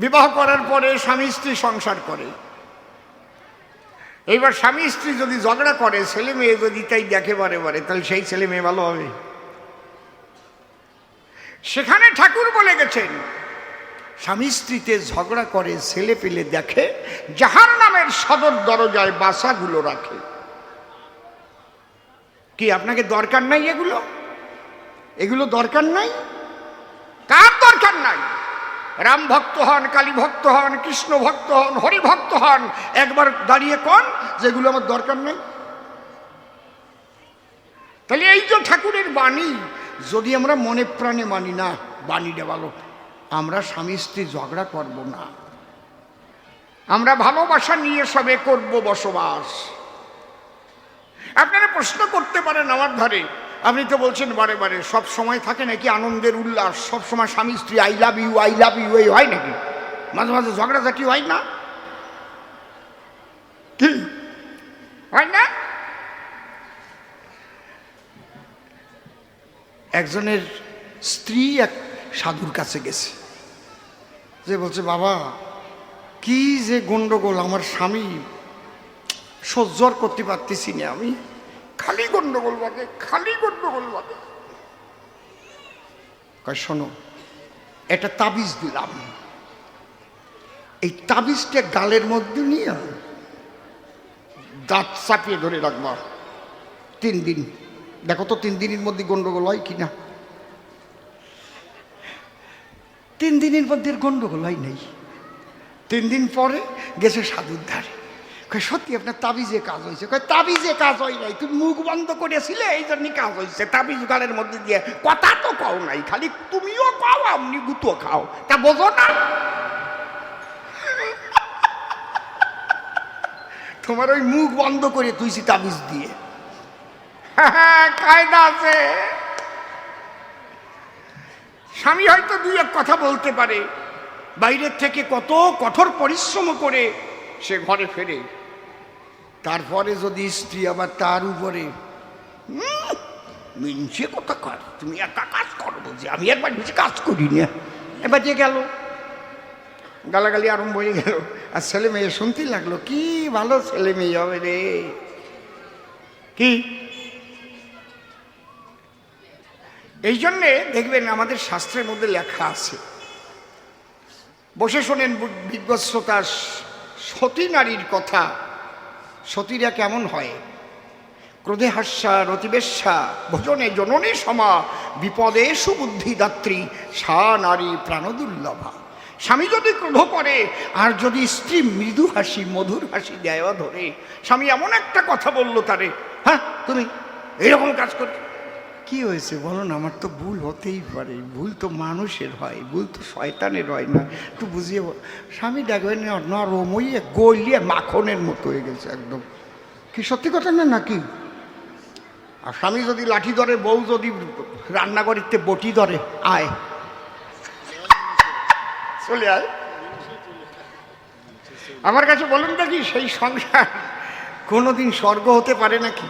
বিবাহ করার পরে স্বামী স্ত্রী সংসার করে। এইবার স্বামী স্ত্রী যদি ঝগড়া করে, ছেলে মেয়ে যদি তাই দেখে বারে বারে, তাহলে সেই ছেলে মেয়ে ভালো হবে? সেখানে ঠাকুর বলে গেছেন, স্বামী স্ত্রীতে ঝগড়া করে ছেলে পেলে দেখে, জাহান্নামের সদর দরজায় বাসাগুলো রাখে। কি আপনাকে দরকার নাই? এগুলো দরকার নাই? কার দরকার নাই? রাম ভক্ত হন, কালী ভক্ত হন, কৃষ্ণ ভক্ত হন, হরি ভক্ত হন, একবার দাঁড়িয়ে কোন যেগুলো আমার দরকার নেই। তাহলে এই যে ঠাকুরের বাণী যদি আমরা মনে প্রাণে মানি না, বাণীটা ভালো, আমরা স্বামী স্ত্রী ঝগড়া করব না, আমরা ভালোবাসা নিয়ে সবে করব বসবাস। আপনারা প্রশ্ন করতে পারেন আমার ধারে, আপনি তো বলছেন বারে বারে, সব সময় থাকে নাকি আনন্দের উল্লাস? সব সময় স্বামী স্ত্রী আই লাভ ইউ এই হয় নাকি? মাঝে মাঝে ঝগড়াঝাটি হয় না? কি হয় না? একজনের স্ত্রী এক সাধুর কাছে গেছে, যে বলছে, বাবা কি যে গন্ডগোল, আমার স্বামী সহ্য করতে পারতেছি না, আমি খালি গন্ডগোল বাদে, খালি গন্ডগোল বাদে। কয়, শোনো, একটা তাবিজ দিলাম, এই তাবিজটা গালের মধ্যে নিয়ে দাঁত চাপিয়ে ধরে রাখবা 3 দিন, দেখো তো 3 দিনের মধ্যে গন্ডগোল হয় কিনা। 3 দিনের মধ্যে গন্ডগোল হয় নাই। 3 দিন পরে গেছে সাধুর ধারে, সত্যি আপনার তাবিজে কাজ হয়েছে? তাবিজে কাজ হয় নাই, তুমি মুখ বন্ধ করেছিলে এই জন্য কাজ হয়েছে। তাবিজ গালের মধ্যে দিয়ে কথা তো কও নাই, খালি তুমিও খাও আপনি গুতো খাও, তা বোঝো না? তোমার ওই মুখ বন্ধ করে তুইছি তাবিজ দিয়ে। কায়দা আছে। স্বামী হয়তো 2-1 কথা বলতে পারে, বাইরের থেকে কত কঠোর পরিশ্রম করে সে ঘরে ফেরে, তারপরে যদি স্ত্রী আবার তার উপরে মিনছে কথা কর, তুমি একটা কাজ করো, বলছি আমি একবার বেশি কাজ করি না, এবার যে গেল গালাগালি আরম্ভ হয়ে গেল। আর ছেলে মেয়ে শুনতে লাগলো, কি ভালো ছেলে মেয়ে হবে রে। কি এই জন্যে দেখবেন আমাদের শাস্ত্রের মধ্যে লেখা আছে, বসে শোনেন বিজ্ঞ শ্রোতা, সতী নারীর কথা। সতীরা কেমন হয়? ক্রোধে হাস্যা রতিবেশ্যা ভোজনে জননী সমা বিপদে সুবুদ্ধিদাত্রী সা নারী প্রাণদুর্লভা। স্বামী যদি ক্রোধ করে আর যদি স্ত্রী মৃদু হাসি মধুর হাসি দেয় ধরে, স্বামী এমন একটা কথা বললো তারে, হ্যাঁ তুমি এইরকম কাজ করতে, কি হয়েছে বলো না, আমার তো ভুল হতেই পারে, ভুল তো মানুষের হয়, ভুল তো শয়তানের হয় না, একটু বুঝিয়ে বল। স্বামী দেখবেন নরমইয়ে গলিয়ে মাখনের মতো হয়ে গেছে একদম। কি সত্যি কথা না নাকি? আর স্বামী যদি লাঠি ধরে, বউ যদি রান্নাঘরেতে বটি ধরে, আয় চলে আয় আমার কাছে, বলুন দেখি সেই সংসার কোনোদিন স্বর্গ হতে পারে নাকি?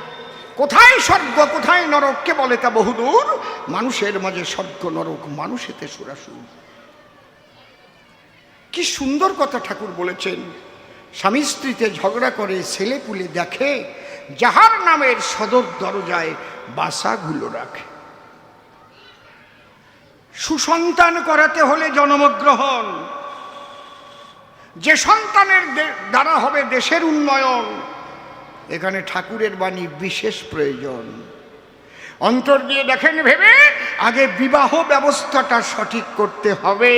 কোথায় স্বর্গ কোথায় নরক কে বলে তা বহুদূর, মানুষের মাঝে স্বর্গ নরক মানুষেতে সুরাসুর। কি সুন্দর কথা ঠাকুর বলেছেন। স্বামী স্ত্রীতে ঝগড়া করে ছেলে পুলে দেখে, যাহার নামের সদর দরজায় বাসাগুলো রাখে। সুসন্তান করাতে হলে জন্মগ্রহণ, যে সন্তানের দ্বারা হবে দেশের উন্নয়ন, এখানে ঠাকুরের বাণী বিশেষ প্রয়োজন। অন্তর দিয়ে দেখেন ভেবে, আগে বিবাহ ব্যবস্থাটা সঠিক করতে হবে,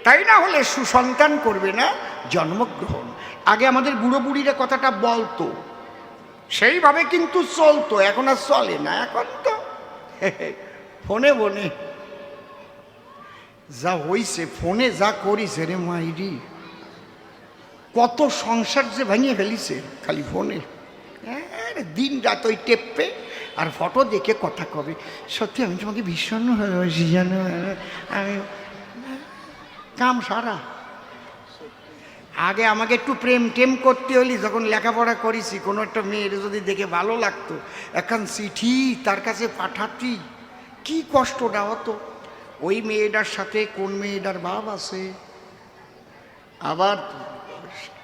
তাই না হলে সুসন্তান করবে না জন্মগ্রহণ। আগে আমাদের বুড়ো বুড়িরা কথাটা বলতো, সেইভাবে কিন্তু চলতো, এখন আর চলে না। এখন তো ফোনে বনে যা হইছে, ফোনে যা করিছে রে মাইরি, কত সংসার যে ভেঙে ফেলিছে খালি ফোনে। দিন রাত ওই টেপে আর ফটো দেখে কথা কবে, সত্যি আমি তোমাকে ভীষণ ভালোবাসি জানো, আমি কাম সারা। আগে আমাকে একটু প্রেম টেম করতে হলি, যখন লেখাপড়া করেছি, কোনো একটা মেয়ের যদি দেখে ভালো লাগতো, এখন চিঠি তার কাছে পাঠাতি, কি কষ্টটা হতো। ওই মেয়েটার সাথে কোন মেয়েটার ভাব আছে, আবার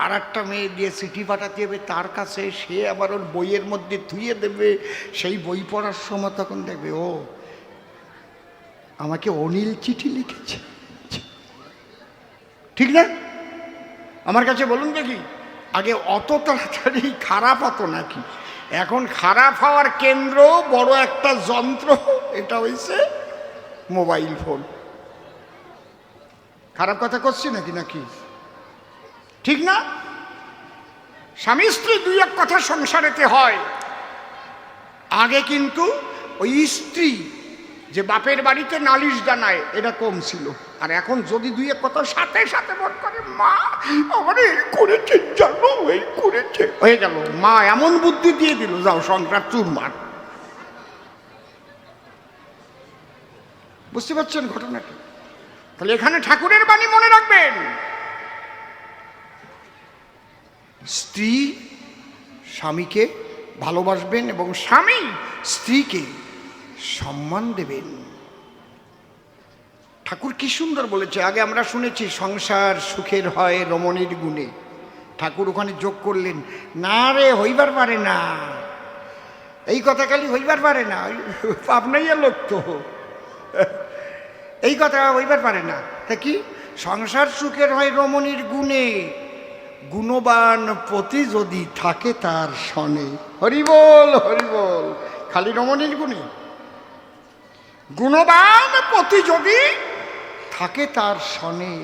আর একটা মেয়ে দিয়ে চিঠি পাঠাতে হবে তার কাছে, সে আবার ওর বইয়ের মধ্যে ধুয়ে দেবে। সেই বই পড়ার সময় তখন দেখবে ও আমাকে অনিল চিঠি লিখেছে। ঠিক না? আমার কাছে বলুন দেখি, আগে অত তাড়াতাড়ি খারাপ হতো নাকি? এখন খারাপ হওয়ার কেন্দ্র বড় একটা যন্ত্র, এটা হয়েছে মোবাইল ফোন। খারাপ কথা করছি নাকি? নাকি ঠিক না? স্বামী স্ত্রী দুই এক কথা সংসারেতে হয়। আগে কিন্তু ওই স্ত্রী যে বাপের বাড়িতে নালিশ জানায় এটা কম ছিল, আর এখন যদি দুই এক কথা সাথে সাথে মন করে, মা আমার এই করেছে জানো, এই করেছে, হয়ে গেল। মা এমন বুদ্ধি দিয়ে দিল, যাও সংসার চুরমার। বুঝতে পারছেন ঘটনাটা? তাহলে এখানে ঠাকুরের বাণী মনে রাখবেন, স্ত্রী স্বামীকে ভালোবাসবেন এবং স্বামী স্ত্রীকে সম্মান দেবেন। ঠাকুর কি সুন্দর বলেছে। আগে আমরা শুনেছি সংসার সুখের হয় রমণীর গুণে, ঠাকুর ওখানে যোগ করলেন, না রে হইবার পারে না, এই কথা খালি হইবার পারে না, পাবনাইয়া লোক তো, এই কথা হইবার পারে না। তা কি সংসার সুখের হয় রমণীর গুণে, গুণবান পতি যদি থাকে তার সনে। হরিবল হরিবল। খালি রমণীর গুণে? গুণবান পতি যদি থাকে তার সনে।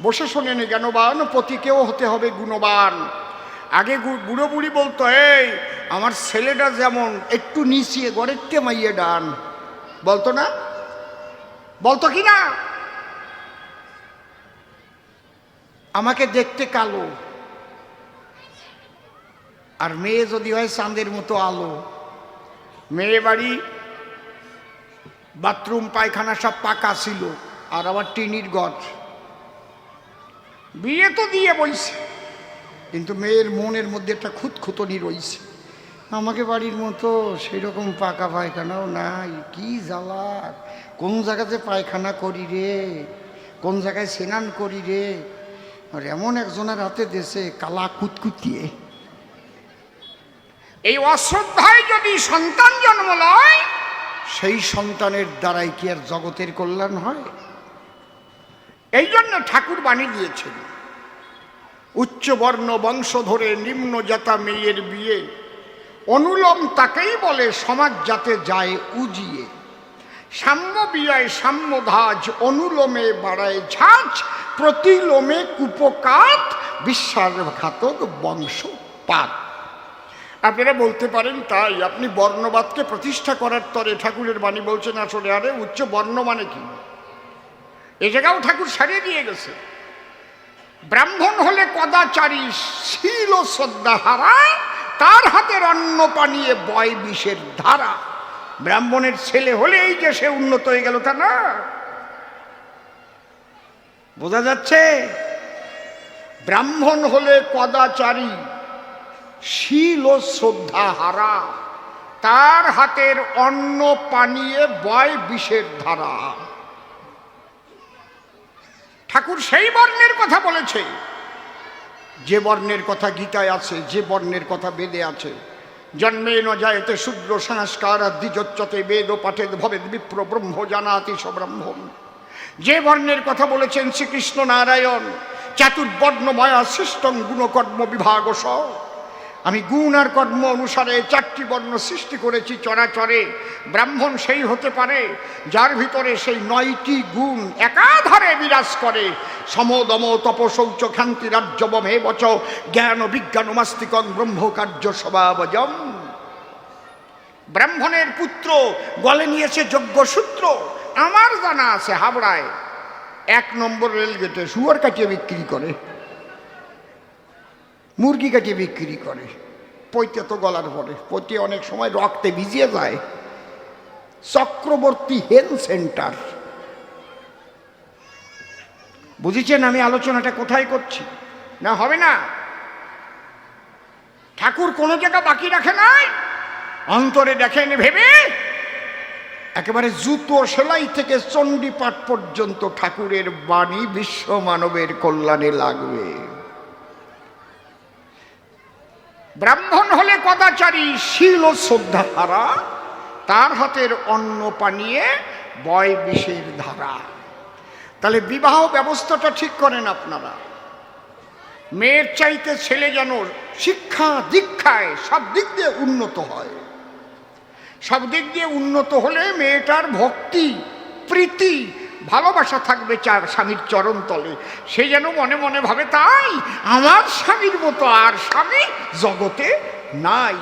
বসে শোনেন, জ্ঞানবান পতিকেও হতে হবে গুণবান। আগে বুড়ো বুড়ি বলতো, এই আমার ছেলেটা যেমন একটু নিচিয়ে গড়েরতে মাইয়ে ডান, বলতো না? বলতো কি না? আমাকে দেখতে কালো, আর মেয়ে যদি হয় চাঁদের মতো আলো। মেয়ে বাড়ি বাথরুম পায়খানা সব পাকা ছিল, আর আবার টিনির ঘর। বিয়ে তো দিয়ে বইছে, কিন্তু মেয়ের মনের মধ্যে একটা খুঁতখুতনি রইছে, আমাকে বাড়ির মতো সেই রকম পাকা পায়খানাও নাই। কি জ্বালা, কোন জায়গাতে পায়খানা করি রে, কোন জায়গায় স্নান করি রে। আর এমন একজনের হাতে দেশে কালা কুতকুতিয়ে। এই অশ্রদ্ধায় যদি সন্তান জন্ম লয়, সেই সন্তানের দ্বারাই কি আর জগতের কল্যাণ হয়? এই জন্য ঠাকুর বাণী দিয়েছেন, উচ্চ বর্ণ বংশ ধরে নিম্ন জাতা মেয়ের বিয়ে, অনুলোম তাকেই বলে সমাজ যাতে যায় উজিয়ে। সাম্য বিয়ায় সাম্য ধাজ, অনুলোমে বাড়ায় ঝাঁজ, প্রতিলোমে কুপকাত, বিশ্বাসঘাতক বংশপাত। আপনারা বলতে পারেন তাই, আপনি বর্ণবাদকে প্রতিষ্ঠা করার তরে ঠাকুরের বাণী বলছেন আসলে আরে উচ্চ বর্ণ মানে কি? এ জায়গাও ঠাকুর সারিয়ে দিয়ে গেছে। ব্রাহ্মণ হলে কদাচারী, শীল ও শ্রদ্ধা হারা, তার হাতের অন্ন পানিয়ে বয় বিষের ধারা। ব্রাহ্মণের ছেলে হলে এই যে সে উন্নত হয়ে গেল তা না। বোঝা যাচ্ছে? ব্রাহ্মণ হলে কদাচারী, শীল ও শ্রদ্ধা হারা, তার হাতের অন্ন পানিয়ে বয় বিষের ধারা। ঠাকুর সেই বর্ণের কথা বলেছে যে বর্ণের কথা গীতায় আছে, যে বর্ণের কথা বেদে আছে। জন্মে ন জায়তে শূদ্র সংস্কার দ্বিজোচ্যতে বেদ পাঠেদ ভবেদ বিপ্র ব্রহ্ম জানাতি স ব্রহ্মম। যে বর্ণের কথা বলেছেন শ্রীকৃষ্ণ নারায়ণ, চাতুর্বর্ণময়া সৃষ্টং গুণকর্ম বিভাগস। আমি গুণ আর কর্ম অনুসারে চারটি বর্ণ সৃষ্টি করেছি চরাচরে। ব্রাহ্মণ সেই হতে পারে যার ভিতরে সেই 9টি গুণ একাধারে বিরাজ করে। সমদম তপ শৌচ ক্ষান্তি রাজ্যবম হে বচ, জ্ঞান বিজ্ঞান মাস্তিকং ব্রহ্ম কার্য স্বভাবজম। ব্রাহ্মণের পুত্র গলে নিয়েছে যজ্ঞসূত্র। আমার জানা আছে হাবড়ায় 1 নম্বর রেলগেটে শুয়োর কাটিয়ে বিক্রি করে, মুরগি কাটিয়ে বিক্রি করে। পৈতে তো গলার পরে, পৈতে অনেক সময় রক্তে ভিজিয়ে যায়। Chakraborty health centre. বুঝেছেন আমি আলোচনাটা কোথায় করছি? না হবে না। ঠাকুর কোনো জায়গা বাকি রাখে নাই, অন্তরে দেখেন ভেবে একেবারে জুতো সেলাই থেকে চণ্ডীপাঠ পর্যন্ত ঠাকুরের বাণী বিশ্ব মানবের কল্যাণে লাগবে। ব্রাহ্মণ হলে কদাচারী, শীল ও শ্রদ্ধা হারা, তার হাতের অন্ন পানিয়ে বয় বিষের ধারা। তাহলে বিবাহ ব্যবস্থাটা ঠিক করেন আপনারা। মেয়ের চাইতে ছেলে যেন শিক্ষা দীক্ষায় সব দিক দিয়ে উন্নত হয়। সব দিক দিয়ে উন্নত হলে মেয়েটার ভক্তি, প্রীতি, ভালোবাসা থাকবে স্বামীর চরণ তলে। সে যেন মনে মনে ভাবে, তাই আমার স্বামীর মতো আর স্বামী জগতে নাই।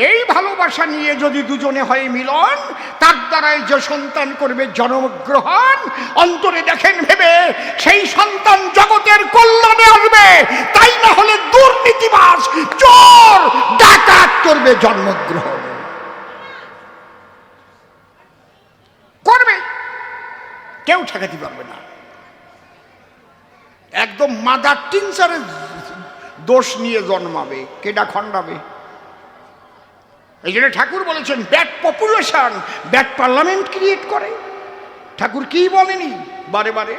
এই ভালোবাসা নিয়ে যদি দুজনে হয় মিলন, তার দ্বারাই যে সন্তান করবে জন্মগ্রহণ, অন্তরে দেখেন ভেবে সেই সন্তান জগতের কল্যাণে আসবে। তাই না হলে দুর্নীতিবাজ, চোর, ডাকাত করবে জন্মগ্রহণ, করবে, কেউ ঠেকাতে পারবে না। একদম মাদার টিনচারের দোষ নিয়ে জন্মাবে, কেডা খণ্ডাবে। এই জন্য ঠাকুর বলেছেন, bad population bad parliament create করে। ঠাকুর কি বলেনি বারে বারে?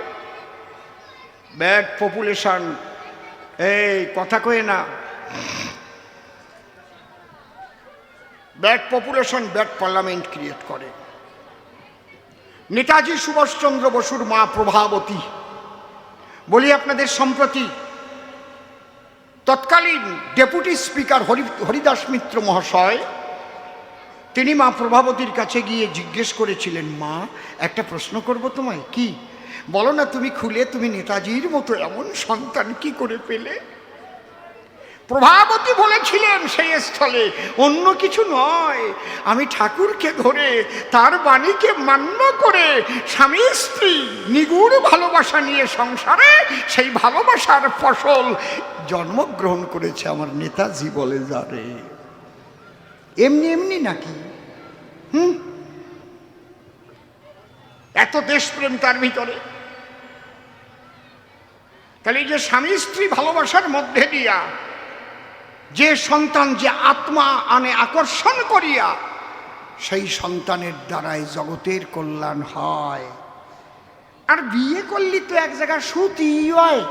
ব্যাড পপুলেশন, এই কথা কয়ে না, bad population bad parliament create করে। নেতাজি সুভাষচন্দ্র বসুর মা প্রভাবতী, বলি আপনাদের সম্প্রতি তৎকালীন ডেপুটি স্পিকার হরিদাস মিত্র মহাশয়, তিনি মা প্রভাবতীর কাছে গিয়ে জিজ্ঞেস করেছিলেন, মা একটা প্রশ্ন করব তোমায়। কি? বলো না, তুমি খুলে, তুমি নেতাজির মতো এমন সন্তান কি করে পেলে? প্রভাবতী বলেছিলেন সেই স্থলে, অন্য কিছু নয়, আমি ঠাকুরকে ধরে তার বাণীকে মান্য করে স্বামী স্ত্রী নিগুড় ভালোবাসা নিয়ে সংসারে সেই ভালোবাসার ফসল জন্মগ্রহণ করেছে আমার নেতাজি বলে যারে। এমনি এমনি নাকি? এত দেশপ্রেম তার ভিতরে। তাহলে এই যে স্বামী স্ত্রী ভালোবাসার মধ্যে দিয়া যে সন্তান, যে আত্মা আনে আকর্ষণ করিয়া, সেই সন্তানের দ্বারাই জগতের কল্যাণ হয়। আর বিয়ে করলি তো এক জায়গায় সুতি হয়,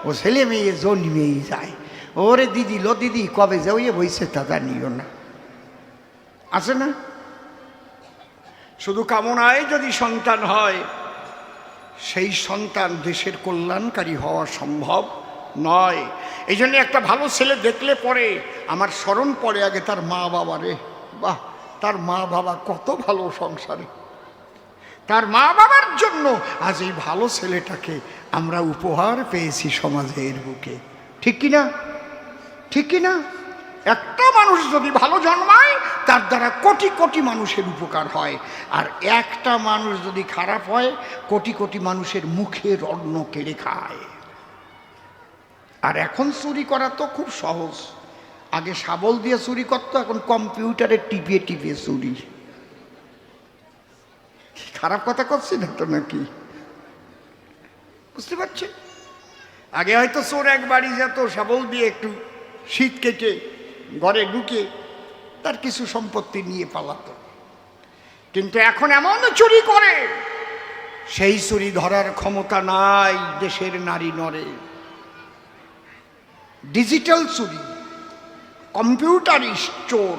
ও ছেলে মেয়ে জন্মেই যায়। ওরে দিদি, লো দিদি কবে যে ওই বইছে তা জানিও না, আছে না? শুধু কামনায় যদি সন্তান হয়, সেই সন্তান দেশের কল্যাণকারী হওয়া সম্ভব নয়। এই জন্য একটা ভালো ছেলে দেখলে পরে আমার স্মরণ পড়ে আগে তার মা বাবারে। বাহ, তার মা বাবা কত ভালো সংসারে, তার মা বাবার জন্য আজ এই ভালো ছেলেটাকে আমরা উপহার পেয়েছি সমাজের বুকে। ঠিক কিনা? ঠিক কিনা? একটা মানুষ যদি ভালো জন্মায়, তার দ্বারা কোটি কোটি মানুষের উপকার হয়। আর একটা মানুষ যদি খারাপ হয়, কোটি কোটি মানুষের মুখের অন্ন কেড়ে খায়। আর এখন চুরি করা তো খুব সহজ। আগে শাবল দিয়ে চুরি করতো, এখন কম্পিউটারে টিপিয়ে টিপিয়ে চুরি। খারাপ কথা করছি না তো নাকি? বুঝতে পারছেন? আগে হয়তো চোর এক বাড়ি যেত, শাবল দিয়ে একটু শীত কেটে ঘরে ঢুকে তার কিছু সম্পত্তি নিয়ে পালাতো। কিন্তু এখন এমন চুরি করে, সেই চুরি ধরার ক্ষমতা নাই দেশের নারী নরে। ডিজিটাল চুরি, কম্পিউটারিস্ট চোর,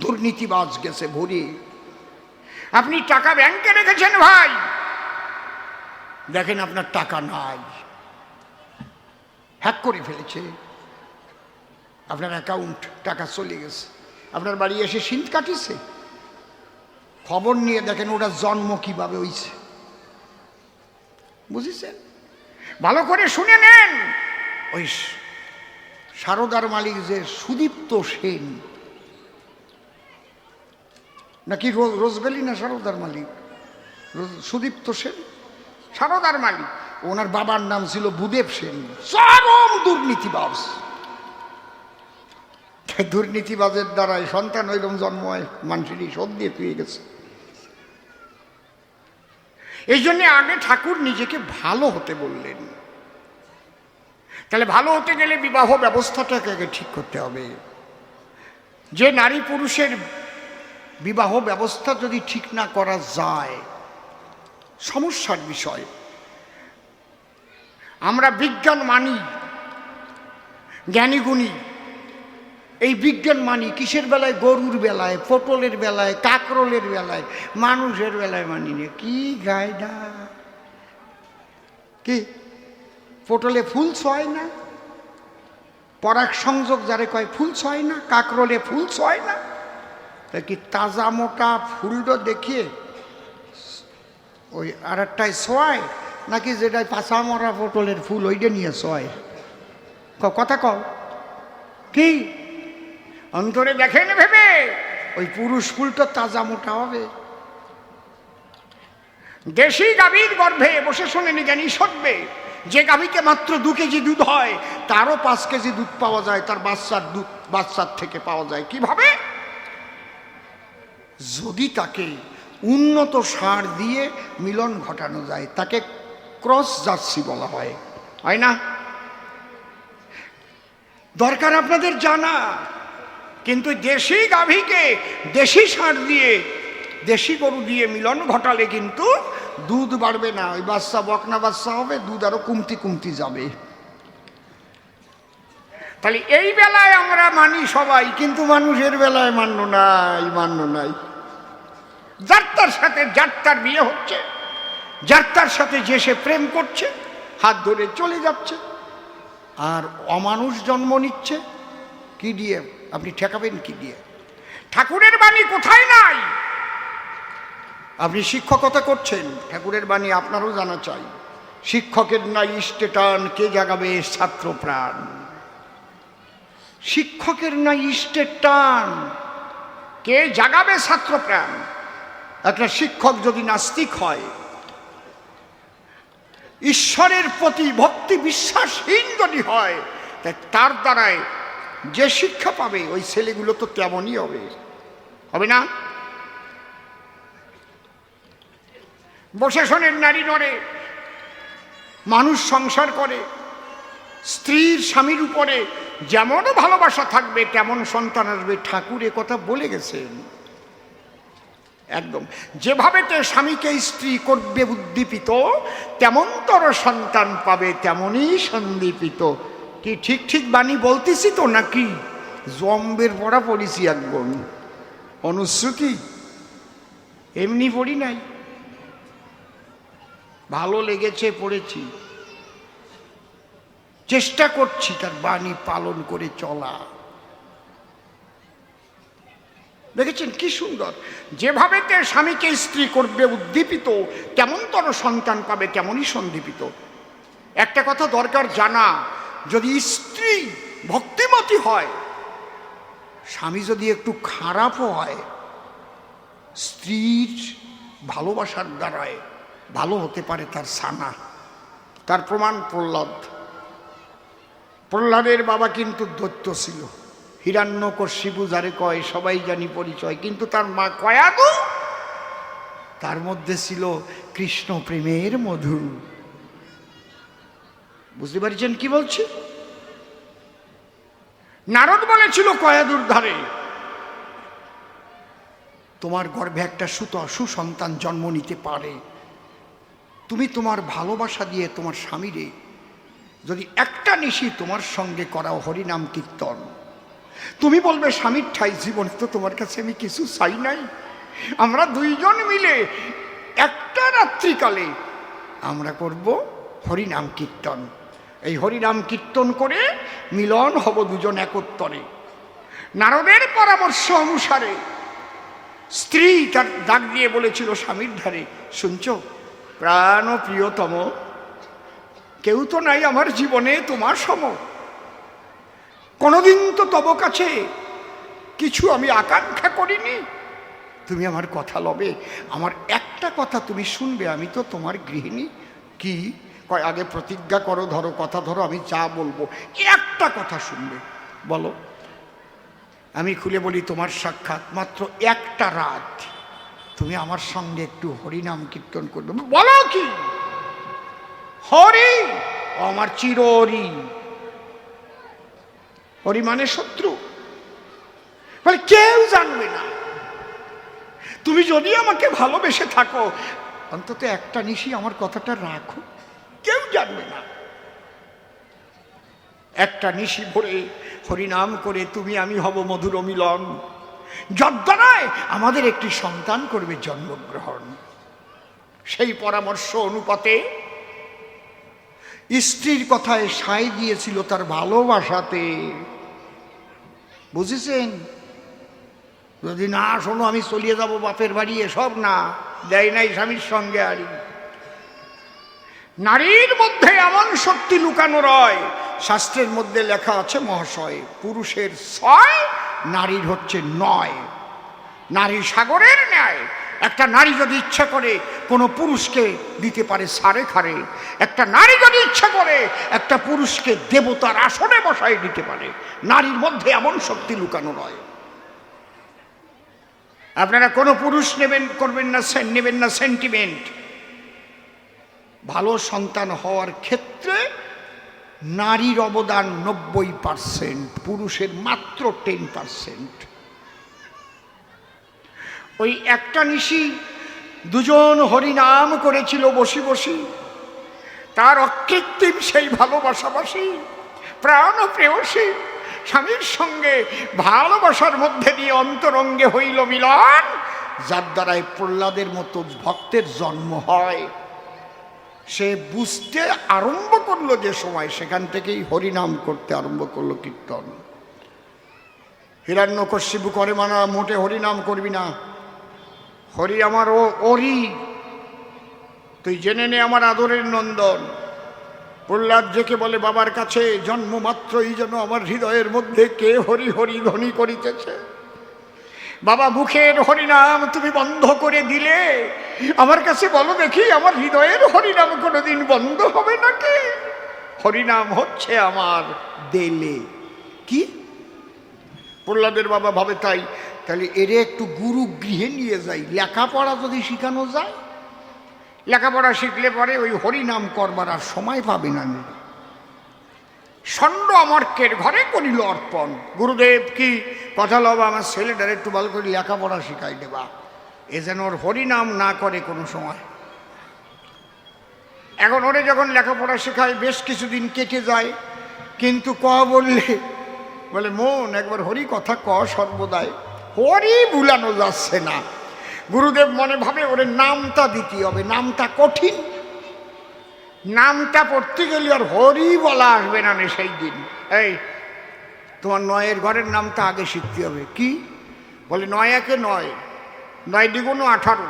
দুর্নীতিবাজ গেছে ভরে। আপনি টাকা ব্যাংকে রেখেছেন ভাই, দেখেন আপনার টাকা নাই, হ্যাক করে ফেলেছে আপনার অ্যাকাউন্ট, টাকা চলে গেছে। আপনার বাড়ি এসে সিঁধ কাটিছে, খবর নিয়ে দেখেন ওটা জন্ম কিভাবে হইছে। বুঝেছেন? ভালো করে শুনে নেন। ওই সারদার মালিক যে সুদীপ্ত সেন, নাকি রোজবেলি না সারদার মালিক, সুদীপ্ত সেন সারদার মালিক, ওনার বাবার নাম ছিল ভূদেব সেন। চরম দুর্নীতিবাজ। দুর্নীতিবাজের দ্বারাই সন্তান ওইরকম জন্ম হয়, মানুষেরই শোধ দিয়ে পেয়ে গেছে। এই জন্য আগে ঠাকুর নিজেকে ভালো হতে বললেন। তাহলে ভালো হতে গেলে বিবাহ ব্যবস্থাটাকে আগে ঠিক করতে হবে। যে নারী পুরুষের বিবাহ ব্যবস্থা যদি ঠিক না করা যায় সমস্যার বিষয়। আমরা বিজ্ঞান মানি, জ্ঞানীগুণী, এই বিজ্ঞান মানি কিসের বেলায়? গরুর বেলায়, পটলের বেলায়, কাকরোলের বেলায়, মানুষের বেলায় মানি না। কি গায়দা! কি পটলে ফুল ছয় না? পরাগ সংযোগ যারে কয় ফুল ছয় না? কাকরোলে ফুল ছয় না? তা কি তাজা মোটা ফুলটা দেখিয়ে ওই আর একটাই ছয়, নাকি যেটাই পাশা মরা পটলের ফুল ওইটা নিয়ে ছয়? কথা কও কি? অন্তরে দেখেন ভেবে ওই পুরুষ ফুলটা তাজা মোটা হবে। দেশি গাভীর গর্ভে বসে শোনেনি জ্ঞানী সরবে, যে গাভীকে মাত্র 2 কেজি দুধ হয় তারও 5 কেজি দুধ পাওয়া যায়, তার বাচ্চার থেকে পাওয়া যায়। কিভাবে? যদি তাকে উন্নত সার দিয়ে মিলন ঘটানো যায়, তাকে ক্রস জার্সি বলা হয়, হয় না? দরকার আপনাদের জানা। কিন্তু দেশি গাভীকে দেশি সার দিয়ে, দেশি গরু দিয়ে মিলন ঘটালে কিন্তু দুধ বাড়বে না, ওই বাচ্চা বকনা বাচ্চা হবে, দুধ আরো কমতি কমতি যাবে। তাহলে এই বেলায় আমরা মানি সবাই, কিন্তু মানুষের বেলায় মান্য নাই। যার তার সাথে যার তার বিয়ে হচ্ছে, যার তার সাথে যে সে প্রেম করছে, হাত ধরে চলে যাচ্ছে, আর অমানুষ জন্ম নিচ্ছে। কি দিয়ে আপনি ঠেকাবেন? কি দিয়ে? ঠাকুরের বাণী কোথায় নাই? আপনি শিক্ষকতা করছেন, ঠাকুরের বাণী আপনারও জানা চাই। শিক্ষকের নাই ইষ্টে টান, কে জাগাবে ছাত্র প্রাণ। শিক্ষকের নাই ইষ্টের টান, কে জাগাবে ছাত্র প্রাণ। একটা শিক্ষক যদি নাস্তিক হয়, ঈশ্বরের প্রতি ভক্তি বিশ্বাসহীন যদি হয়, তার দ্বারায় যে শিক্ষা পাবে ওই ছেলেগুলো তো তেমনই হবে না? বসে শোনেন নারী নড়ে, মানুষ সংসার করে, স্ত্রীর স্বামীর উপরে যেমন ভালোবাসা থাকবে তেমন সন্তান আসবে। ঠাকুর এ কথা বলে গেছেন একদম। যেভাবে তে স্বামীকে স্ত্রী করবে উদ্দীপিত, তেমনতর সন্তান পাবে তেমনই সন্দীপিত। কি ঠিক ঠিক বাণী বলতেছি তো, নাকি জম্বের পড়া পড়েছি? একদম অনুশ্রুতি এমনি পড়ি নাই, ভালো লেগেছে পড়েছি, চেষ্টা করছি তার বাণী পালন করে চলা। দেখেছেন কি সুন্দর? যেভাবে তে স্বামীকে স্ত্রী করবে উদ্দীপিত, তেমনতর সন্তান পাবে তেমনই সন্দীপিত। একটা কথা দরকার জানা, যদি স্ত্রী ভক্তিমতী হয়, স্বামী যদি একটু খারাপও হয়, স্ত্রীর ভালোবাসার দ্বারায় ভালো হতে পারে তার সানা। তার প্রমাণ প্রহ্লাদের বাবা কিন্তু দৈত্য ছিল, হিরণ্যকশিপু যারে কয় সবাই জানি পরিচয়, কিন্তু তার মা কয়াদু, তার মধ্যে ছিল কৃষ্ণ প্রেমের মধু। বুঝতে পারছেন কি বলছি? নারদ বলেছিল কয়াদুর ধারে, তোমার গর্ভে একটা সুসন্তান জন্ম নিতে পারে, তুমি তোমার ভালোবাসা দিয়ে তোমার স্বামীরে যদি একটা নিশি তোমার সঙ্গে করাও হরিনাম কীর্তন, তুমি বলবে স্বামীর ঠাই জীবনে তো তোমার কাছে আমি কিছু চাই নাই, আমরা দুইজন মিলে একটা রাত্রিকালে আমরা করব হরিনাম কীর্তন। এই হরিনাম কীর্তন করে মিলন হব দুজন একত্তরে। নারদের পরামর্শ অনুসারে স্ত্রী তার ডাক দিয়ে বলেছিল স্বামীর ধারে, শুনছ প্রাণ ও প্রিয়তম, কেউ তো নাই আমার জীবনে তোমার সম, কোনোদিন তো তব কাছে কিছু আমি আকাঙ্ক্ষা করিনি, তুমি আমার কথা লবে, আমার একটা কথা তুমি শুনবে, আমি তো তোমার গৃহিণী। কি কয়? আগে প্রতিজ্ঞা করো, ধরো কথা ধরো, আমি যা বলবো একটা কথা শুনবে। বলো। আমি খুলে বলি, তোমার সাক্ষাৎ মাত্র একটা রাত, তুমি আমার সঙ্গে একটু হরিনাম কীর্তন করবে। বলো কি? হরি আমার চিরহরি। হরি মানে শত্রু, বলে কেউ জানবে না, তুমি যদি আমাকে ভালোবেসে থাকো অন্তত একটা নিশি আমার কথাটা রাখো, কেউ জানবে না। একটা নিশি ভরে হরিনাম করে তুমি আমি হব মধুর মিলন, যদ্বারায় আমাদের একটি সন্তান করবে জন্মগ্রহণ। সেই পরামর্শ অনুপাতে স্ত্রীর কথায় সায় দিয়েছিল তার ভালোবাসাতে। বুঝেছেন? যদি না শোনো আমি চলিয়ে যাব বাপের বাড়ি, এসব না, দেয় নাই স্বামীর সঙ্গে আড়ি। নারীর মধ্যে এমন শক্তি লুকানো রয়, শাস্ত্রের মধ্যে লেখা আছে মহাশয়, পুরুষের 6, নারীর হচ্ছে 9। নারী সাগরের ন্যায়। একটা নারী যদি ইচ্ছা করে কোনো পুরুষকে দিতে পারে সারে খারে, একটা নারী যদি ইচ্ছা করে একটা পুরুষকে দেবতার আসনে বসায় দিতে পারে। নারীর মধ্যে এমন শক্তি লুকানো রয়। আপনারা কোনো পুরুষ নেবেন না সেন্টিমেন্ট। ভালো সন্তান হওয়ার ক্ষেত্রে নারীর অবদান 90%, পুরুষের মাত্র 10%। ওই একটা নিশি দুজন হরিনাম করেছিল বসি বসি, তার অকৃত্রিম সেই ভালোবাসাবাসী প্রাণ প্রেয়সী স্বামীর সঙ্গে ভালোবাসার মধ্যে দিয়ে অন্তরঙ্গে হইল মিলন, যার দ্বারাই প্রহ্লাদের মতো ভক্তের জন্ম হয়। সে বুঝতে আরম্ভ করলো যে সময়, সেখান থেকেই হরিনাম করতে আরম্ভ করলো, কীর্তন। হিরণ্যকশিপু করে মানা, মোটে হরিনাম করবি না, হরি আমার ওরি, তুই জেনে নে আমার আদরের নন্দন। প্রহ্লাদ যেকে বলে বাবার কাছে, জন্ম মাত্রই যেন আমার হৃদয়ের মধ্যে কে হরি হরি ধ্বনি করিতেছে। বাবা মুখের হরিনাম তুমি বন্ধ করে দিলে, আমার কাছে বলো দেখি আমার হৃদয়ের হরিনাম কোনোদিন বন্ধ হবে নাকি? হরিনাম হচ্ছে আমার দেলে। কি প্রহ্লাদের বাবা ভাবে তাই, তাহলে এরে একটু গুরু গৃহে নিয়ে যাই, লেখাপড়া যদি শিখানো যায়, লেখাপড়া শিখলে পরে ওই হরিনাম করবার আর সময় পাবে না। ষণ্ড অমর্কের ঘরে করিল অর্পণ। গুরুদেব কি কথা লবা, আমার ছেলেটার একটু ভালো করে লেখাপড়া শিখাই দেবা, এ যেন ওর হরিনাম না করে কোনো সময়। এখন ওরে যখন লেখাপড়া শেখায় বেশ কিছুদিন কেটে যায়, কিন্তু বলে মন একবার হরি কথা ক সর্বদাই, হরি ভুলানো যাচ্ছে না। গুরুদেব মনে ভাবে ওরে নামটা দিতে হবে, নামটা কঠিন, নামটা পড়তে গেলে আর হরি বলা আসবে না সেই দিন। এই তোমার 9-এর ঘরের নামটা আগে শিখতে হবে। কি বলে? 9 একে 9, 9 দ্বিগুণ 18,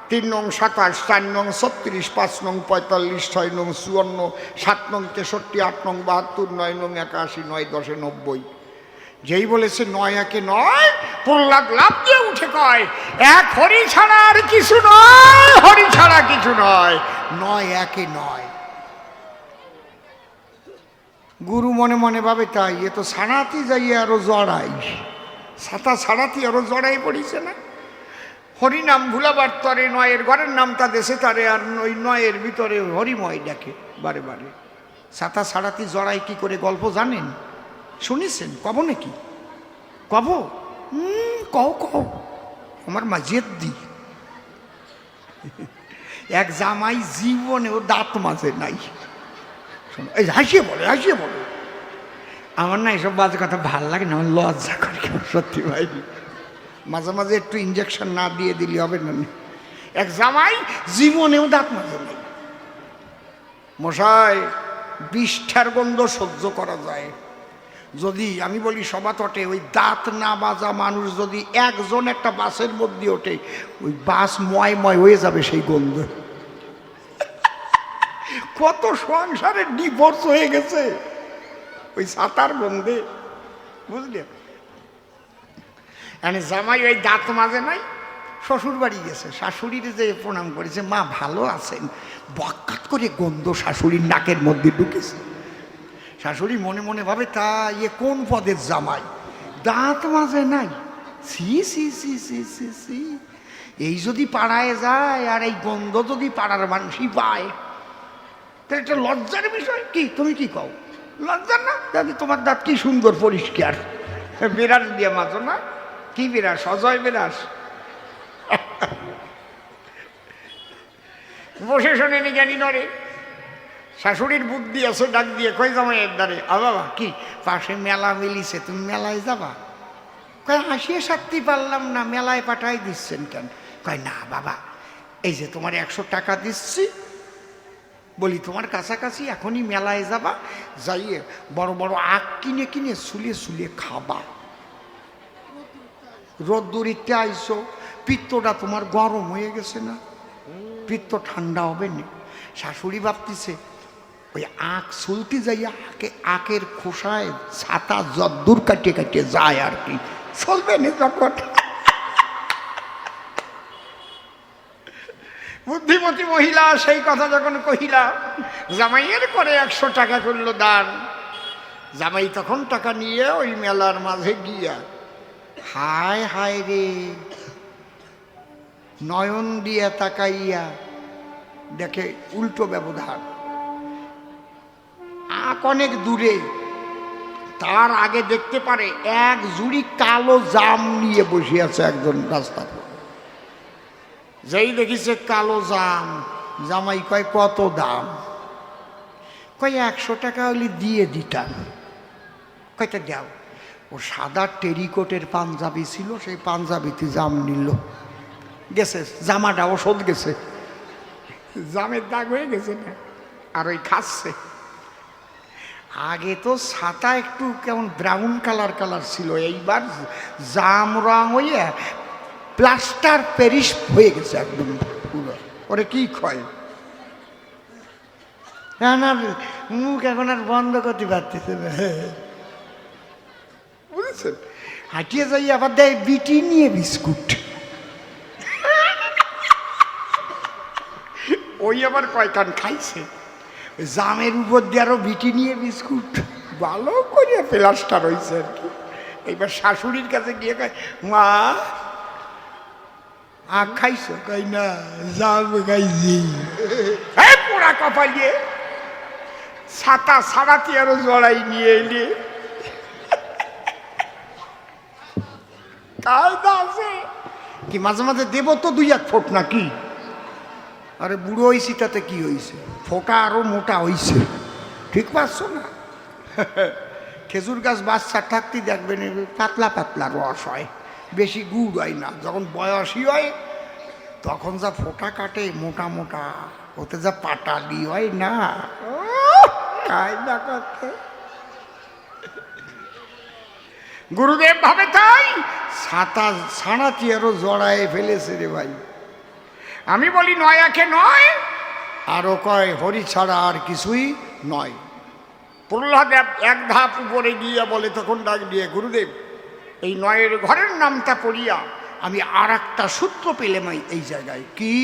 3 নং 27, 4 নং 36, 5 নং 45, 6 নং 54, 7 নং 63, 8 নং 72, 9 নং 81, 9 10 90। যেই বলেছে 9 একে 9, প্রহ্লাদ লাফ দিয়ে উঠে কয়, এক হরি ছাড়া আর কিছু নয়, হরি ছাড়া কিছু নয়, 9 একে 9। গুরু মনে মনে ভাবে তাই, এ তো ছাড়াতে যাই আরো জড়াই, ছাতা ছাড়াতে আরো জড়াই পড়িছে না। হরিনাম ভুলাবার তরে 9-এর ঘরের নামটা দেশে তারে, আর ওই 9-এর ভিতরে হরিময় ডাকে বারে বারে। ছাতা ছাড়াতে জড়াই কি করে গল্প জানেন? শুনেছেন? কব নাকি? কব? কও আমার মাঝের দি এক জামাই জীবনেও দাঁত মাজে নাই। এই হাসিয়ে বলে আমার না এসব বাজে কথা ভাল লাগে না, আমার লজ্জা করে সত্যি ভাই। মাঝে মাঝে একটু ইঞ্জেকশন না দিয়ে দিলে হবে না। এক জামাই জীবনেও দাঁত মাজে নাই। মশাই, বিষ্ঠার গন্ধ সহ্য করা যায়, যদি আমি বলি সভা তটে ওই দাঁত না বাজা মানুষ যদি একজন একটা বাসের মধ্যে ওঠে, ওই বাস ময় হয়ে যাবে সেই গন্ধ। কত সংসারে ডিভোর্স হয়ে গেছে ওই ছাতার গন্ধে, বুঝলি? জামাই ওই দাঁত মাজে নাই, শ্বশুর বাড়ি গেছে, শাশুড়ির যে প্রণাম করেছে, মা ভালো আছেন, বকাত করে গন্ধ শাশুড়ির নাকের মধ্যে ঢুকেছে। শাশুড়ি মনে মনে ভাবে তা ইয়ে কোন পদের জামাই, দাঁত মাজে নাই, সি সি সি সি সি সি। এই যদি পাড়ায় যায় আর এই গন্ধ যদি পাড়ার মানুষই পায়, তাহলে একটা লজ্জার বিষয়। কি তুমি কি কও? লজ্জার না? দাদি তোমার দাঁত কি সুন্দর পরিষ্কার, বিরাস দিয়ে মাঝো না? কি বিরাস? অজয় বিরাস। বসে শোনেনি জ্ঞানী নরে। শাশুড়ির বুদ্ধি আছে, ডাক দিয়ে কই জামাইয়ের দ্বারে, বাবা কি পাশে মেলা মিলিছে, তুমি মেলায় যাবা? কয় হাসিয়ে সারতে পারলাম না, মেলায় পাঠাই দিচ্ছেন কেন? কয় না বাবা, এই যে তোমার 100 টাকা দিচ্ছি, বলি তোমার কাছাকাছি এখনই মেলায় যাবা, যাইয়ে বড় বড় আখ কিনে কিনে সুলিয়ে সুলিয়ে খাবা। রোদ্দুরিতে আইসো, পিত্তটা তোমার গরম হয়ে গেছে না, পিত্ত ঠান্ডা হবে না। শাশুড়ি ভাবতেছে ওই আখ সুলতে যাইয়া আখের খোসায় ছাতা যদ্দূর কাটিয়ে কাটিয়ে যায় আর কি, চলবে না যখন। বুদ্ধিমতী মহিলা সেই কথা যখন কহিলা, জামাইয়ের করে 100 টাকা করলো দান। জামাই তখন টাকা নিয়ে ওই মেলার মাঝে গিয়া হায় হায় রে, নয়ন দিয়া তাকাইয়া দেখে উল্টো ব্যবধান। আখ অনেক দূরে, তার আগে দেখতে পারে এক জুড়ি কালো জাম নিয়ে বসে আছে একজন রাস্তার। যেই দেখিছে কালো জাম, জামাই কয় কত দাম? কয় 100 টাকা হলে দিয়ে দিতাম। কয়টা দাও। ও সাদা টেরিকোটের পাঞ্জাবি ছিল, সেই পাঞ্জাবিতে জাম নিল, গেছে জামাটা ওষুধ গেছে, জামের দাগ হয়ে গেছে না, আর ওই খাচ্ছে। আগে তো ছাতা একটু কেমন ব্রাউন কালার ছিল, এইবার জাম রং হয়ে প্লাস্টার প্যারিস হয়ে গেছে একদম পুরো। ওরে কি ক্ষয়, না মুখ এখন আর বন্ধ করতে পারতেছে না, বুঝেছেন? হাঁটিয়ে যাই আবার দেয় বিটি নিয়ে বিস্কুট, ওই আবার কয়খান খাইছে, জামের উপর দিয়ে আরো বিটি নিয়ে বিস্কুট, ভালো করে প্লাস্টার হয়েছে আর কি। এইবার শাশুড়ির কাছে গিয়ে কয়, মা আখ খাইছো? কই না, জাম খাইছি। পোড়া কপালিয়ে ছাতা ছাড়াতে আরো জড়াই নিয়ে এলে, কায়দা আছে কি? মাঝে মাঝে দেব তো 2-1 ফোঁট নাকি? আরে বুড়ো হয়েছি তাতে কি হয়েছে, ফোঁটা আরো মোটা হয়েছে, ঠিক পাচ্ছ না? খেজুর গাছ বাচ্চা থাকতে দেখবেন পাতলা পাতলা রস হয়, বেশি গুড় হয় না। যখন বয়সী হয় তখন যা ফোঁটা কাটে মোটা মোটা, ওতে যা পাটালি হয় না, কায়দা করতে। গুরুদেব ভাবে তাই ছাতা ছাড়াতে আরো জড়ায় ফেলেছে রে ভাই। আমি বলি নয় একে নয়, আরো কয় হরি ছাড়া আর কিছুই নয়। প্রহ্লাদ 1 ধাপ উপরে গিয়া বলে, তখন ডাক দিয়ে, গুরুদেব এই নয়ের ঘরের নামটা পড়িয়া আমি আর একটা সূত্র পেলাম এই জায়গায়। কি?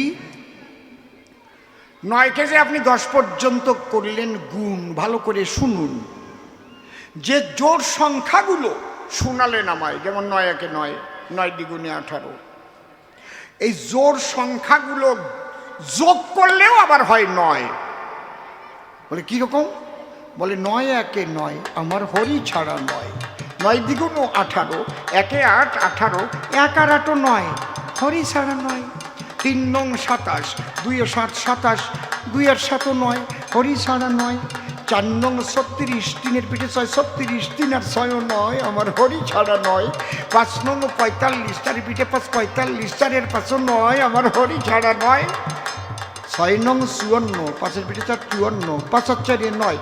9কে যে আপনি 10 পর্যন্ত করলেন গুণ, ভালো করে শুনুন। যে জোড় সংখ্যাগুলো শোনালেন আমায়, যেমন 9 একে 9, 9 দ্বিগুণে 18, এই জোড় সংখ্যাগুলো যোগ করলেও আবার হয় 9। বলে কিরকম? বলে 9 একে 9, আমার হরি ছাড়া 9, 9 দ্বিগুণ 18, 1 8, 18, 1 আর 8 9, হরি ছাড়া 9। 3 নং 27, 2 7 27, 2 আর 7 9, হরি ছাড়া 9। 4 নং 36, 3 পিঠে 6 36, 3 আর 6 9, আমার হরি ছাড়া 9। 5 নং 45, 4 পিঠে 5 45, 4 5 9, আমার হরি ছাড়া 9। 6 নং 54, 5 পিঠে 4 54, 5 আর 4 9,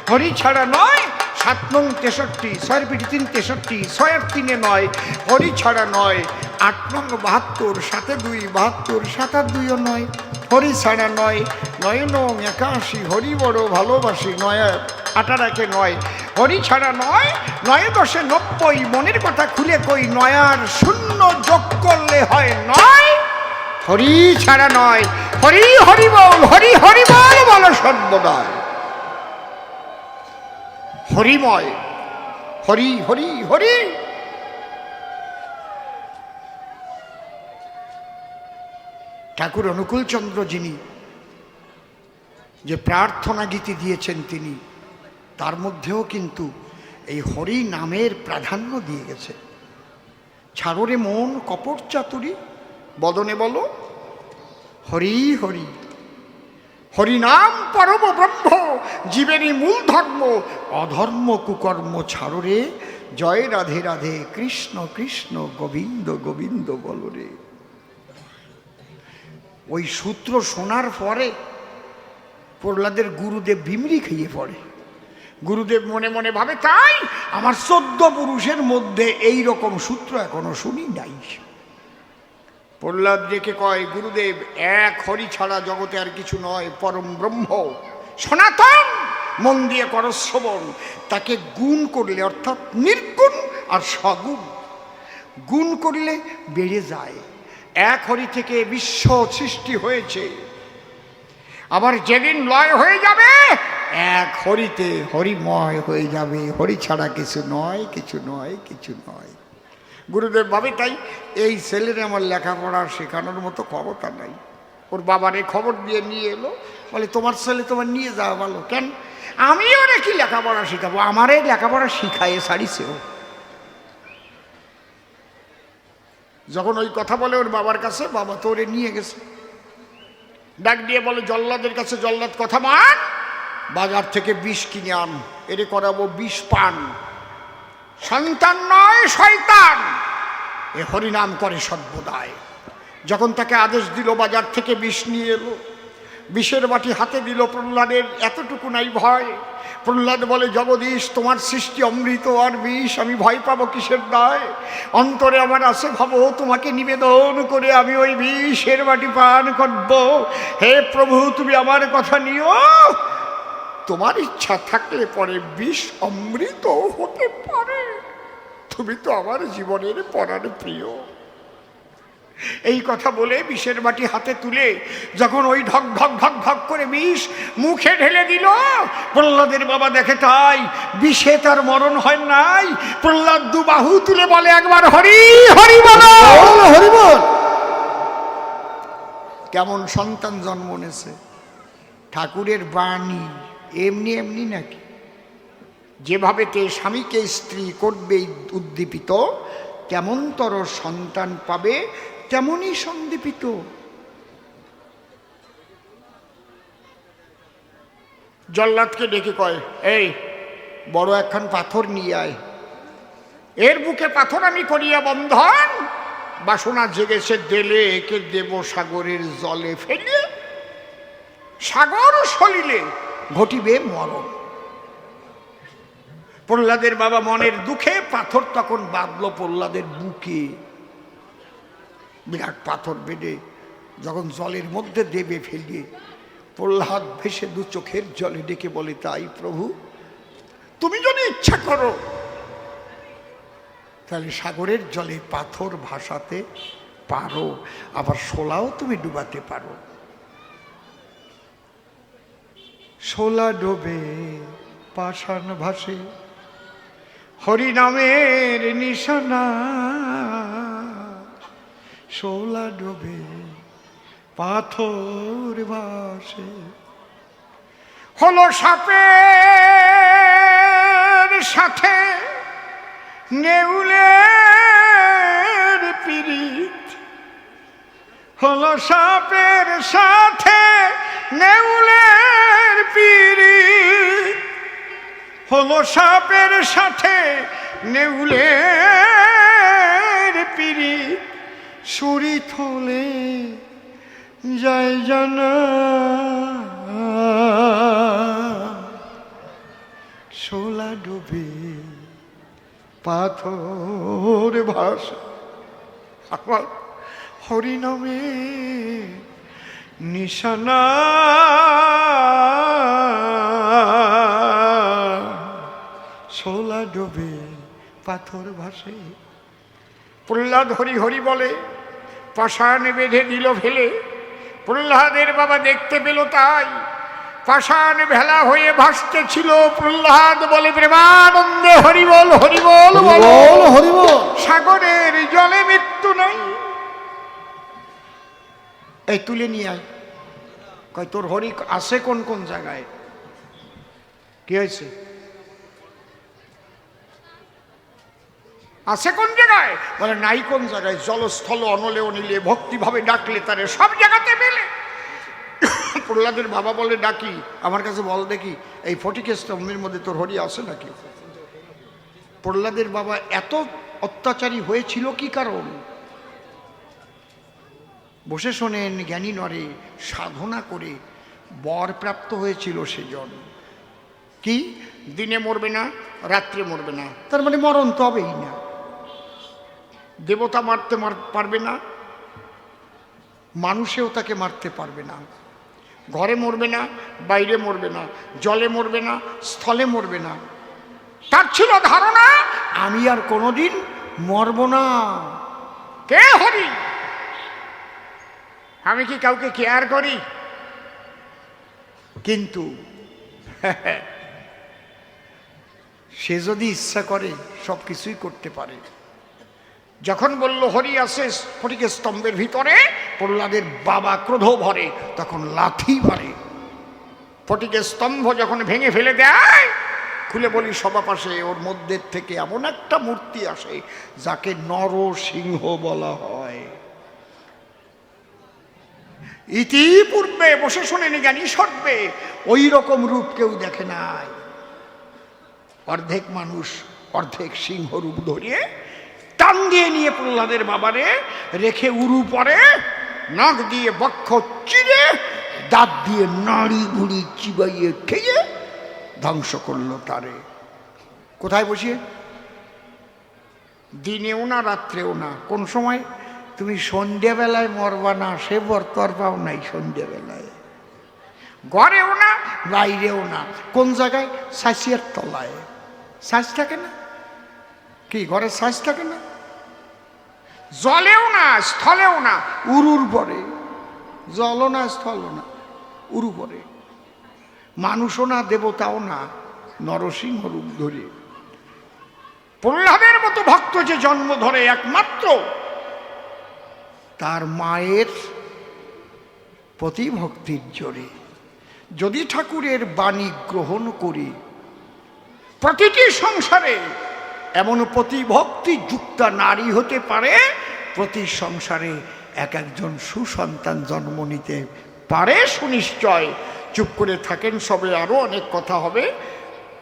হরি ছাড়া 9। 7 নং 63, 6 পিঠে 3 63, 6 আর 3 9, হরি ছাড়া 9। 8 নং 72, 7 2 72, 7 আর 2 9, হরি ছাড়া 9। 9 নং 81, হরি বড় ভালোবাসি, 9 8 একে 9, হরি ছাড়া 9। 9 10 90, মনের কথা খুলে কই, 9 আর 0 যোগ করলে হয় 9, হরি ছাড়া 9। হরি হরি বল, হরি হরি বল, বলো সর্বদাই হরিময়, হরি হরি হরি। ঠাকুর অনুকূলচন্দ্র যিনি যে প্রার্থনা গীতি দিয়েছেন, তিনি তার মধ্যেও কিন্তু এই হরি নামের প্রাধান্য দিয়ে গেছে। ছাড়রে মন কপট চাতুরি, বদনে বলো হরি হরি। হরিনাম পরম ব্রহ্ম, জীবেরই মূল ধর্ম, অধর্ম কুকর্ম ছাড়ো রে, জয় রাধে রাধে, কৃষ্ণ কৃষ্ণ গোবিন্দ গোবিন্দ বলো রে। ওই সূত্র শোনার পরে প্রহ্লাদের গুরুদেব বিমরি খেয়ে পড়ে। গুরুদেব মনে মনে ভাবে, তাই আমার 14 পুরুষের মধ্যে এই রকম সূত্র এখনো শুনি নাই। প্রহ্লাদ রেখে কয়, গুরুদেব, এক হরি ছাড়া জগতে আর কিছু নয়, পরম ব্রহ্ম সনাতন, মন দিয়ে করো শ্রবণ। তাকে গুণ করলে, অর্থাৎ নির্গুণ আর সগুণ, গুণ করলে বেড়ে যায়। এক হরি থেকে বিশ্ব সৃষ্টি হয়েছে, আবার যেদিন লয় হয়ে যাবে এক হরিতে হরিময় হয়ে যাবে। হরি ছাড়া কিছু নয়, কিছু নয়, কিছু নয়। গুরুদেব ভাবে, তাই এই ছেলের আমার লেখাপড়া শেখানোর মতো ক্ষমতা নাই। ওর বাবারে খবর দিয়ে নিয়ে এলো, বলে তোমার ছেলে তোমার নিয়ে যাওয়া ভালো। কেন? আমি ওরে কি লেখাপড়া শিখাবো, আমারে লেখাপড়া শিখাইয়ে ছাড়িছে ও। যখন ওই কথা বলে ওর বাবার কাছে, বাবা তো ওরে নিয়ে গেছে, ডাক দিয়ে বলে, জল্লাদের কাছে জল্লাদ কথা মান, বাজার থেকে বিষ কিনে আন, এরে করাবো বিষ পান। সন্তান নয় শয়তান, এ হরিনাম করে সর্বদাই। যখন তাকে আদেশ দিল, বাজার থেকে বিষ নিয়ে এলো, বিষের বাটি হাতে দিল। প্রহ্লাদের এতটুকু নাই ভয়। প্রহ্লাদ বলে, জগদীশ, তোমার সৃষ্টি অমৃত আর বিষ, আমি ভয় পাবো কিসের দায়? অন্তরে আমার আছে ভাবো, তোমাকে নিবেদন করে আমি ওই বিষের বাটি পান করব। হে প্রভু, তুমি আমার কথা নিও, তোমার ইচ্ছা থাকলে পরে বিষ অমৃত হতে পারে। তুমি তো আমার জীবনের পরাণ প্রিয়। এই কথা বলে বিষের বাটি হাতে তুলে যখন ওই ঢক ঢক ঢক ঢক করে বিষ মুখে ঢেলে দিল, প্রহ্লাদের বাবা দেখে তাই বিষে তার মরণ হয় নাই। প্রহ্লাদ দু বাহু তুলে বলে, একবার হরি হরি বল, হরি বল। কেমন সন্তান জন্ম নিয়েছে! ঠাকুরের বাণী এমনি এমনি নাকি? যেভাবে তে স্বামীকে স্ত্রী করবে উদ্দীপিত, কেমনতর সন্তান পাবে তেমনই সন্দীপিত। জল্লাদকে ডেকে কয়, এই বড় একখান পাথর নিয়ে আয়, এর বুকে পাথর আমি করিয়া বন্ধন, বাসনা জেগেছে দেলে, একে দেব সাগরের জলে ফেলে, সাগর সলিলে ঘটিবে মরণ। প্রহ্লাদের বাবা মনের দুঃখে পাথর তখন বাঁধল প্রহ্লাদের বুকে। বিরাট পাথর বেঁধে যখন জলের মধ্যে দেবে ফেলিয়ে, প্রহ্লাদ ভেসে দু চোখের জলে ডেকে বলে, তাই প্রভু, তুমি যদি ইচ্ছা করো তাহলে সাগরের জলে পাথর ভাসাতে পারো, আবার শোলাও তুমি ডুবাতে পারো। শোলা ডোবে পাষাণ ভাসে, হরি নামের নিশানা, শোলা ডোবে পাথর ভাসে। হলো সাপের সাথে নেউলের পীড়িত, হলো সাপের সাথে নেউলের পীড়িত, হলো সাপের সাথে নেউলের পীড়িত, সুরি থলে যায় জানা, শোলা ডুবে পাথর ভাসে। আমার হরিনামে নিশানা, শোলা ডোবে পাথর ভাসে। প্রহ্লাদ হরি হরি বলে, পাষাণ বেঁধে দিল ফেলে। প্রহ্লাদের বাবা দেখতে পেল তাই, পাষাণ ভেলা হয়ে ভাসতে ছিল। প্রহ্লাদ বলে, প্রেমানন্দে হরি বল, হরি বল, হরি বল। সাগরের জলে মৃত্যু নাই। এই তুলে নিয়ে আয়। কয়, তোর হরি আছে কোন কোন জায়গায়? কি হয়েছে? আছে কোন জায়গায়? বলে, নাই কোন জায়গায়? জলস্থল অনলে অনিলে ভক্তিভাবে ডাকলে তারে সব জায়গাতে মেলে। প্রহ্লাদের বাবা বলে ডাকি, আমার কাছে বল দেখি এই ফটিকের স্তম্ভের মধ্যে তোর হরি আছে নাকি? প্রহ্লাদের বাবা এত অত্যাচারী হয়েছিল কি কারণ? বসে শোনেন, জ্ঞানী নরে সাধনা করে বর প্রাপ্ত হয়েছিল সেজন। কি? দিনে মরবে না, রাত্রে মরবে না, তার মানে মরণ তো হবেই না। দেবতা মারতে পারবে না, মানুষেও তাকে মারতে পারবে না। ঘরে মরবে না, বাইরে মরবে না, জলে মরবে না, স্থলে মরবে না। তার ছিল ধারণা আমি আর কোনোদিন মরব না। কে হরি? আমি কি কাউকে কেয়ার করি? কিন্তু সে যদি ইচ্ছা করে সব কিছুই করতে পারে। যখন বলল হরি আছে ফটিকের স্তম্ভের ভিতরে, প্রহ্লাদের বাবা ক্রোধ ভরে, তখন লাথি মারে। ফটিকের স্তম্ভ যখন ভেঙে ফেলে দেয়, খুলে বলি সভা পাশে, ওর মধ্যে থেকে এমন একটা মূর্তি আসে যাকে নরসিংহ বলা হয়। ইতিপূর্বে বসে শোনেন জ্ঞানী সর্বে ওই রকম রূপ কেউ দেখে নাই। অর্ধেক মানুষ অর্ধেক সিংহ রূপ ধরিয়ে টান দিয়ে নিয়ে প্রহ্লাদের বাবারে রেখে উরু পরে, নাক দিয়ে বক্ষ চিরে, দাঁত দিয়ে নাড়ি ভুড়ি চিবাইয়ে খেয়ে ধ্বংস করলো তারে। কোথায় বসিয়ে? দিনেও না, রাত্রেও না। কোন সময়? তুমি সন্ধ্যেবেলায় মরবা না, সে বর্তর পাও নাই সন্ধ্যেবেলায়। ঘরেও না, বাইরেও না। কোন জায়গায়? শাঁসিয়ার তলায়। শ্বাস থাকে না কি? ঘরে শ্বাস থাকে না? জলেও না, স্থলেও না, উরুর পরে। জলও না, স্থলও না, উরু পরে। মানুষও না, দেবতাও না, নরসিংহ রূপ ধরে। প্রহ্লাদের মতো ভক্ত যে জন্ম ধরে একমাত্র তার মায়ের প্রতি ভক্তির জোরে। যদি ঠাকুরের বাণী গ্রহণ করি, প্রতিটি সংসারে এমন প্রতিভক্তি যুক্তা নারী হতে পারে, প্রতি সংসারে এক একজন সুসন্তান জন্ম নিতে পারে সুনিশ্চয়। চুপ করে থাকেন, সবে আরো অনেক কথা হবে।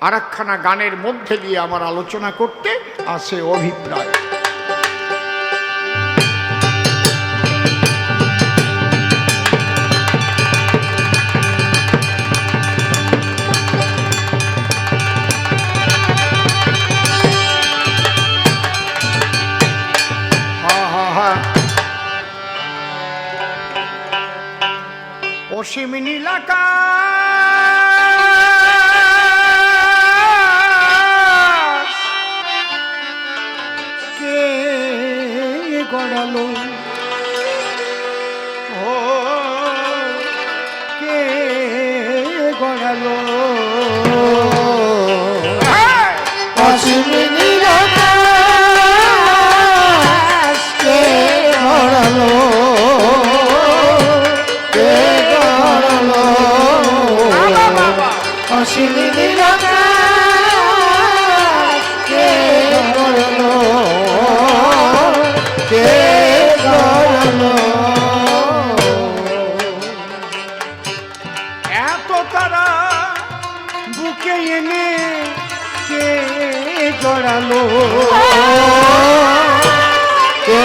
আর একখানা গানের মধ্যে দিয়ে আমার আলোচনা করতে আছে অভিপ্রায়। অসীম নীলাকাশ কে গড়ালো, ও কে গড়ালো? অসীম নীলাকাশ কে গড়ালো, অসীম নীলাকাশ কে গড়ালো, কে গড়ালো? এত তারা বুকে এনে কে গড়ালো, কে